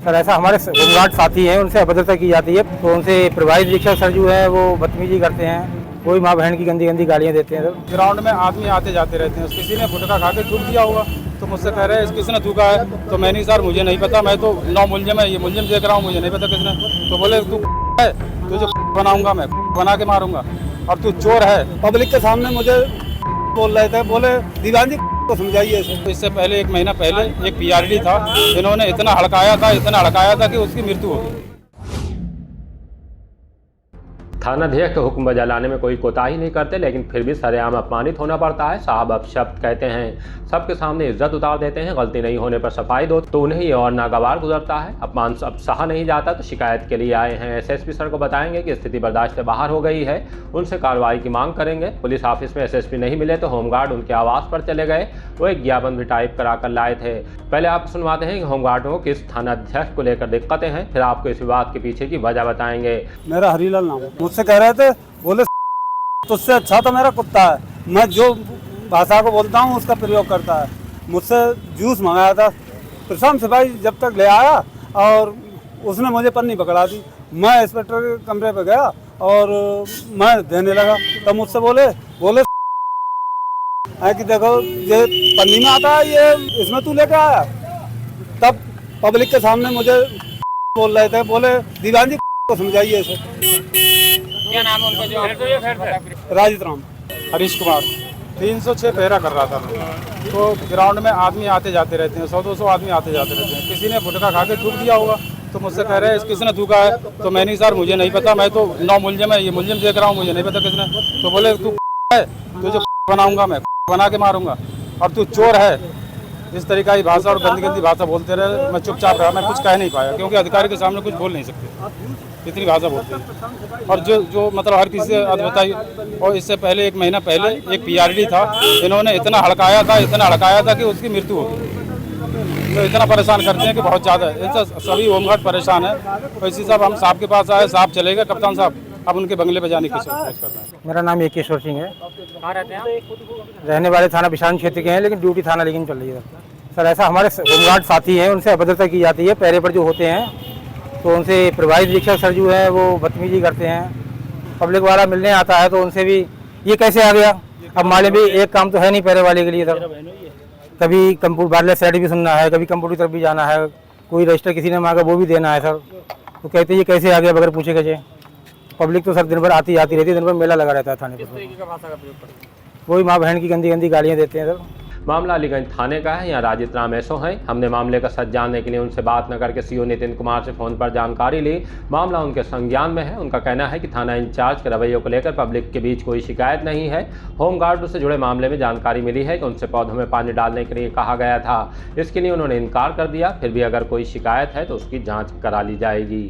Sir ऐसा हमारे home guard साथी हैं, उनसे अभद्रता की जाती है, तो उनसे प्रभारी निरीक्षक सर जो है वो बदतमीजी करते हैं, कोई माँ बहन की गंदी गंदी गालियाँ देते हैं। सर ग्राउंड में आदमी आते जाते रहते हैं, किसी ने गुटखा खा के थूक दिया होगा तो मुझसे कह रहे हैं किसने थूका है, तो मैंने सर मुझे नहीं पता, मैं तो 9 मुलजिम है, ये मुलजिम देख रहा हूँ, मुझे नहीं पता किसने। तो बोले तू है, तुझे बनाऊंगा, मैं बना के मारूंगा और तू चोर है। पब्लिक के सामने मुझे बोल रहे थे, बोले दीवान जी को समझाइए इसे। इससे पहले 1 महीना पहले एक पीआरडी था, इन्होंने इतना हड़काया था कि उसकी मृत्यु हो गई। थानाध्यक्ष के हुक्म बजा लाने में कोई कोताही नहीं करते, लेकिन फिर भी सरेआम अपमानित होना पड़ता है। साहब अब शब्द कहते हैं, सबके सामने इज्जत उतार देते हैं, गलती नहीं होने पर सफाई दो तो उन्हें ये और नागवार गुजरता है। अपमान अब सहा नहीं जाता तो शिकायत के लिए आए हैं। एसएसपी सर को बताएंगे कि स्थिति बर्दाश्त से बाहर हो गई है, उनसे कार्रवाई की मांग करेंगे। पुलिस ऑफिस में एसएसपी नहीं मिले तो होमगार्ड उनके आवास पर चले गए, वो एक ज्ञापन भी टाइप करा कर लाए थे। पहले आप सुनवाते हैं कि होमगार्डों को किस थानाध्यक्ष को लेकर दिक्कतें हैं, फिर आपको इस विवाद के पीछे की वजह बताएंगे। मेरा हरीलाल नाम है। मुझसे कह रहे थे, बोले तुझसे अच्छा तो मेरा कुत्ता है, मैं जो भाषा को बोलता हूँ उसका प्रयोग करता है। मुझसे जूस मंगाया था, प्रशांत सिपाही जब तक ले आया और उसने मुझे पन्नी पकड़ा दी, मैं इंस्पेक्टर के कमरे पे गया और मैं देने लगा, तब मुझसे बोले कि देखो ये पन्नी में आता है, ये इसमें तू लेके आया। तब पब्लिक के सामने मुझे बोल रहे थे, बोले दीवान जी को समझाइए इसे। क्या नाम है उनका जो राजित राम, हरीश कुमार 306 पहरा कर रहा था मैं। तो ग्राउंड में आदमी आते जाते रहते हैं, 100-200 आदमी आते जाते रहते हैं, किसी ने गुटखा खा के थूक दिया होगा तो मुझसे कह रहे हैं किसने थूका है, तो मैंने सर मुझे नहीं पता, मैं तो 9 मुलजिम है, ये मुलजिम देख रहा हूँ, मुझे नहीं पता किसने। तो बोले तू है, तुझे बनाऊंगा, मैं बना के मारूंगा और तू चोर है। इस तरीका की भाषा और गंदी गंदी भाषा बोलते रहे। मैं चुपचाप रहा, मैं कुछ कह नहीं पाया क्योंकि अधिकारी के सामने कुछ बोल नहीं सकते, इतनी भाषा बोलते हैं। और जो मतलब हर किसी से बताई। और इससे पहले 1 महीना पहले एक पीआरडी था, इन्होंने इतना हड़काया था कि उसकी मृत्यु हो गई। तो इतना परेशान करते हैं कि बहुत ज़्यादा है, इनसे सभी होमगार्ड परेशान है। तो इसी साहब हम साहब के पास आए, साहब चले गए, कप्तान साहब अब उनके बंगले पर जाने की कोशिश कर रहे हैं। मेरा नाम एकेश्वर सिंह है। कहाँ रहते हैं आप? रहने वाले थाना बिशान क्षेत्र के हैं, लेकिन ड्यूटी थाना लेकिन चल रही है। सर ऐसा हमारे होमगार्ड साथी हैं, उनसे अभद्रता की जाती है, पहरे पर जो होते हैं तो उनसे प्रभारी निरीक्षक सर जो है वो बदतमीजी करते हैं। पब्लिक वाला मिलने आता है तो उनसे भी ये कैसे आ गया, अब माले भी एक काम तो है नहीं पहरे वाले के लिए। सर कभी कंप्यूटर वायरलेस साइड भी सुनना है, कभी कंप्यूटर तरफ भी जाना है, कोई रजिस्टर किसी ने मांगा वो भी देना है। सर तो कहते ये कैसे आ गया बगैर पूछे कैसे। पब्लिक तो सर दिन भर आती रहती है, दिन भर मेला लगा रहता है थाने पर। वही माँ बहन की गंदी गंदी गालियाँ देते हैं। सर मामला अलीगंज थाने का है, यहाँ राजित राम एसओ हैं। हमने मामले का सच जानने के लिए उनसे बात न करके सीओ नितिन कुमार से फ़ोन पर जानकारी ली। मामला उनके संज्ञान में है। उनका कहना है कि थाना इंचार्ज के रवैये को लेकर पब्लिक के बीच कोई शिकायत नहीं है। होमगार्ड से जुड़े मामले में जानकारी मिली है कि उनसे पौधों में पानी डालने के लिए कहा गया था, इसके लिए उन्होंने इनकार कर दिया। फिर भी अगर कोई शिकायत है तो उसकी जाँच करा ली जाएगी।